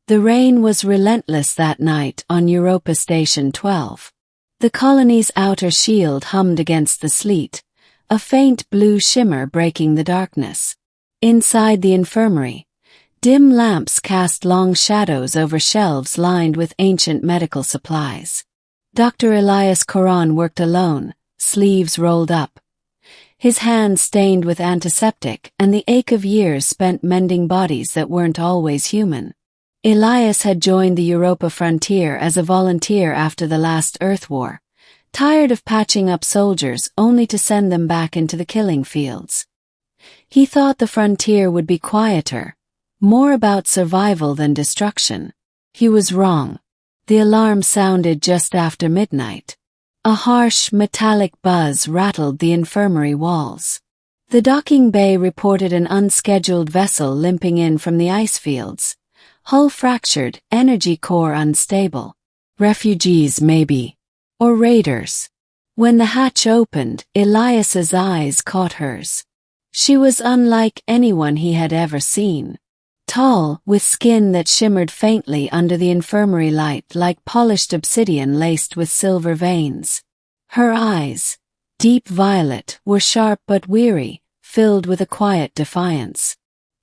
The rain was relentless that night on Europa Station 12. The colony's outer shield hummed against the sleet, a faint blue shimmer breaking the darkness. Inside the infirmary, dim lamps cast long shadows over shelves lined with ancient medical supplies. Dr. Elias Coran worked alone, sleeves rolled up, his hands stained with antiseptic and the ache of years spent mending bodies that weren't always human. Elias had joined the Europa frontier as a volunteer after the last Earth War, tired of patching up soldiers only to send them back into the killing fields. He thought the frontier would be quieter, more about survival than destruction. He was wrong. The alarm sounded just after midnight. A harsh, metallic buzz rattled the infirmary walls. The docking bay reported an unscheduled vessel limping in from the ice fields. Hull fractured, energy core unstable. Refugees, maybe. Or raiders. When the hatch opened, Elias's eyes caught hers. She was unlike anyone he had ever seen. Tall, with skin that shimmered faintly under the infirmary light like polished obsidian laced with silver veins. Her eyes, deep violet, were sharp but weary, filled with a quiet defiance.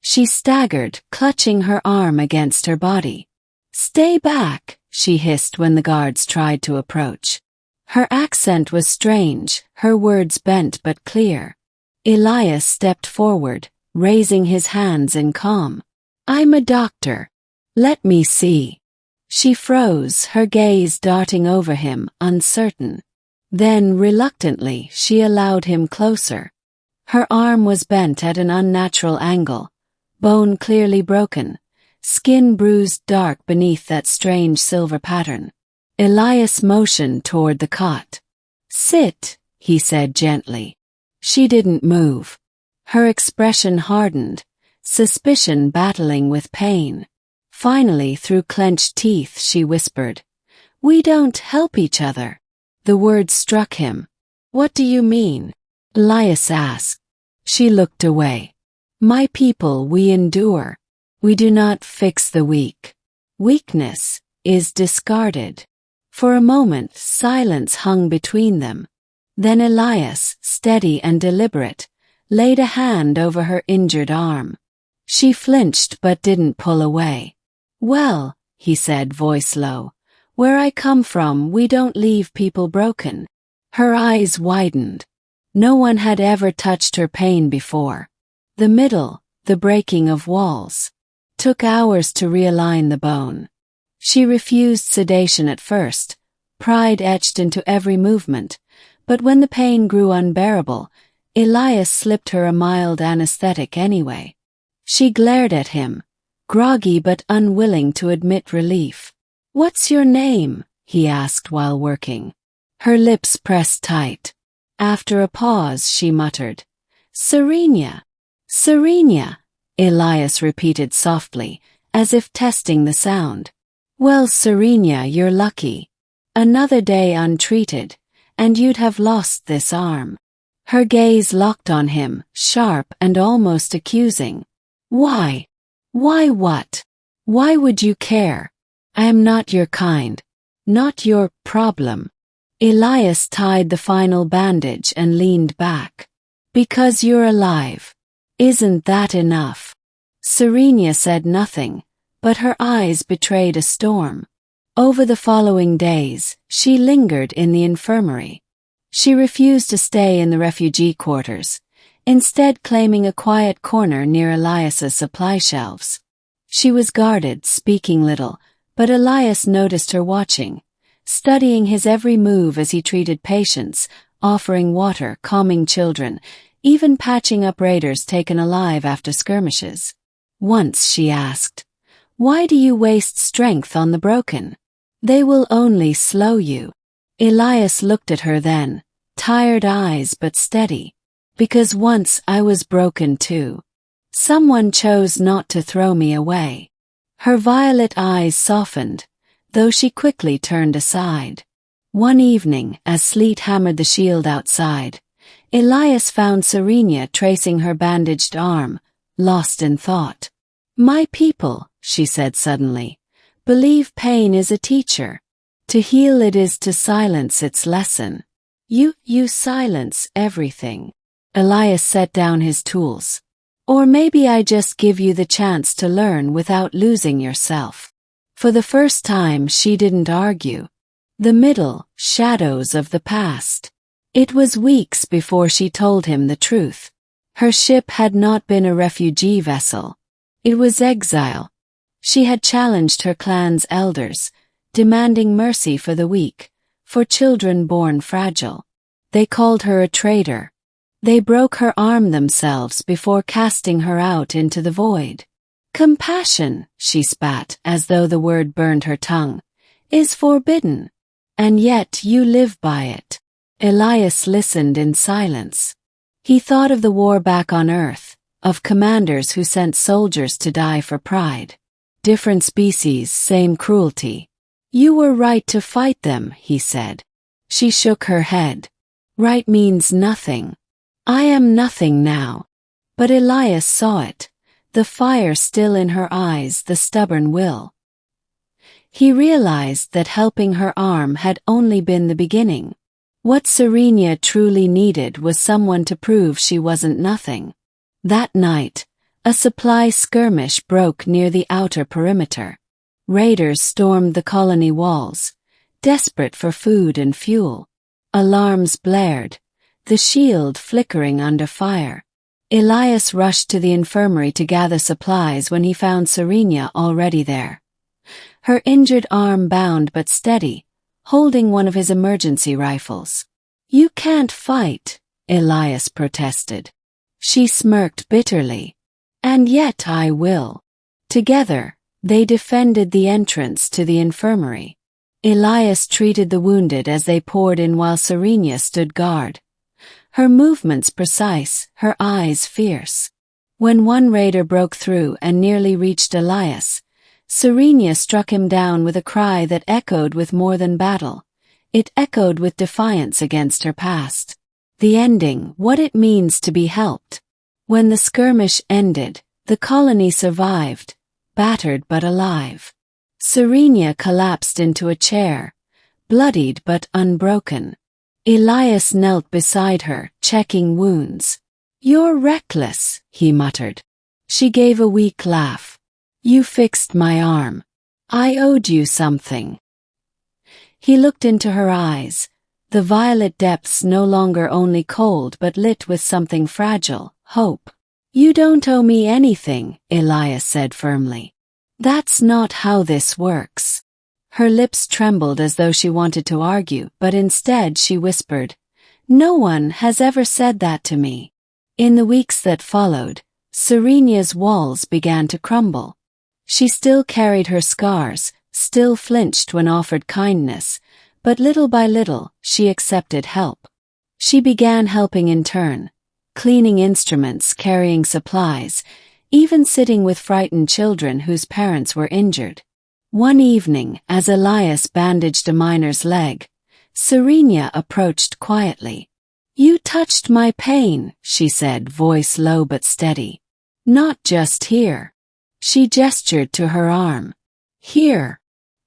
She staggered, clutching her arm against her body. "Stay back," she hissed when the guards tried to approach. Her accent was strange, her words bent but clear. Elias stepped forward, raising his hands in calm. "I'm a doctor. Let me see." She froze, her gaze darting over him, uncertain. Then, reluctantly, she allowed him closer. Her arm was bent at an unnatural angle, bone clearly broken, skin bruised dark beneath that strange silver pattern. Elias motioned toward the cot. "Sit," he said gently. She didn't move. Her expression hardened, suspicion battling with pain. Finally, through clenched teeth, she whispered, "We don't help each other." The words struck him. "What do you mean?" Elias asked. She looked away. "My people, we endure. We do not fix the weak. Weakness is discarded." For a moment, silence hung between them. Then Elias, steady and deliberate, laid a hand over her injured arm. She flinched but didn't pull away. "Well," he said, voice low, "where I come from, we don't leave people broken." Her eyes widened. No one had ever touched her pain before. The middle, the breaking of walls, took hours to realign the bone. She refused sedation at first, pride etched into every movement, but when the pain grew unbearable, Elias slipped her a mild anesthetic anyway. She glared at him, groggy but unwilling to admit relief. "What's your name?" he asked while working. Her lips pressed tight. After a pause, she muttered, "Serenia. Serenia," Elias repeated softly, as if testing the sound. "Well, Serenia, you're lucky. Another day untreated, and you'd have lost this arm." Her gaze locked on him, sharp and almost accusing. "Why? Why what? Why would you care? I am not your kind. Not your problem." Elias tied the final bandage and leaned back. "Because you're alive. Isn't that enough?" Serenia said nothing, but her eyes betrayed a storm. Over the following days, she lingered in the infirmary. She refused to stay in the refugee quarters, instead claiming a quiet corner near Elias's supply shelves. She was guarded, speaking little, but Elias noticed her watching, studying his every move as he treated patients, offering water, calming children, even patching up raiders taken alive after skirmishes. Once she asked, "Why do you waste strength on the broken? They will only slow you." Elias looked at her then, tired eyes but steady. "Because once I was broken too. Someone chose not to throw me away." Her violet eyes softened, though she quickly turned aside. One evening, as sleet hammered the shield outside, Elias found Serenia tracing her bandaged arm, lost in thought. "My people," she said suddenly, Believe pain is a teacher. To heal it is to silence its lesson. You silence everything. Elias set down his tools. Or maybe I just give you the chance to learn without losing yourself. For the first time she didn't argue. The middle, shadows of the past. It was weeks before she told him the truth. Her ship had not been a refugee vessel. It was exile. She had challenged her clan's elders, demanding mercy for the weak, for children born fragile. They called her a traitor. They broke her arm themselves before casting her out into the void. Compassion, she spat as though the word burned her tongue, is forbidden. And yet you live by it. Elias listened in silence. He thought of the war back on Earth, of commanders who sent soldiers to die for pride. Different species, same cruelty. You were right to fight them, he said. She shook her head. Right means nothing. I am nothing now. But Elias saw it, the fire still in her eyes, the stubborn will. He realized that helping her arm had only been the beginning. What Serenia truly needed was someone to prove she wasn't nothing. That night, a supply skirmish broke near the outer perimeter. Raiders stormed the colony walls, desperate for food and fuel. Alarms blared, the shield flickering under fire. Elias rushed to the infirmary to gather supplies when he found Serenia already there. Her injured arm bound but steady, holding one of his emergency rifles. You can't fight, Elias protested. She smirked bitterly. And yet I will. Together, they defended the entrance to the infirmary. Elias treated the wounded as they poured in while Serenia stood guard. Her movements precise, her eyes fierce. When one raider broke through and nearly reached Elias, Serenia struck him down with a cry that echoed with more than battle. It echoed with defiance against her past. The ending, what it means to be helped. When the skirmish ended, the colony survived, battered but alive. Serenia collapsed into a chair, bloodied but unbroken. Elias knelt beside her, checking wounds. You're reckless, he muttered. She gave a weak laugh. You fixed my arm. I owed you something. He looked into her eyes, the violet depths no longer only cold but lit with something fragile, hope. You don't owe me anything, Elias said firmly. That's not how this works. Her lips trembled as though she wanted to argue, but instead she whispered, No one has ever said that to me. In the weeks that followed, Serenia's walls began to crumble. She still carried her scars, still flinched when offered kindness, but little by little, she accepted help. She began helping in turn, cleaning instruments, carrying supplies, even sitting with frightened children whose parents were injured. One evening, as Elias bandaged a miner's leg, Serenia approached quietly. You touched my pain, she said, voice low but steady. Not just here. She gestured to her arm. Here.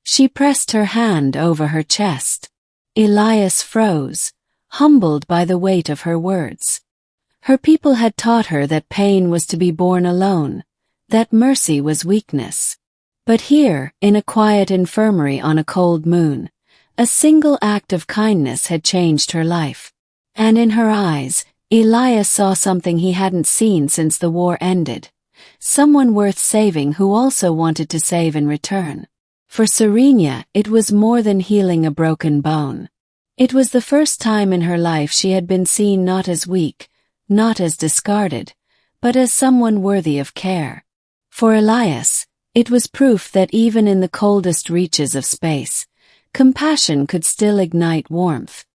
She pressed her hand over her chest. Elias froze, humbled by the weight of her words. Her people had taught her that pain was to be borne alone, that mercy was weakness. But here, in a quiet infirmary on a cold moon, a single act of kindness had changed her life. And in her eyes, Elias saw something he hadn't seen since the war ended. Someone worth saving who also wanted to save in return. For Serenia, it was more than healing a broken bone. It was the first time in her life she had been seen not as weak, not as discarded, but as someone worthy of care. For Elias, it was proof that even in the coldest reaches of space, compassion could still ignite warmth.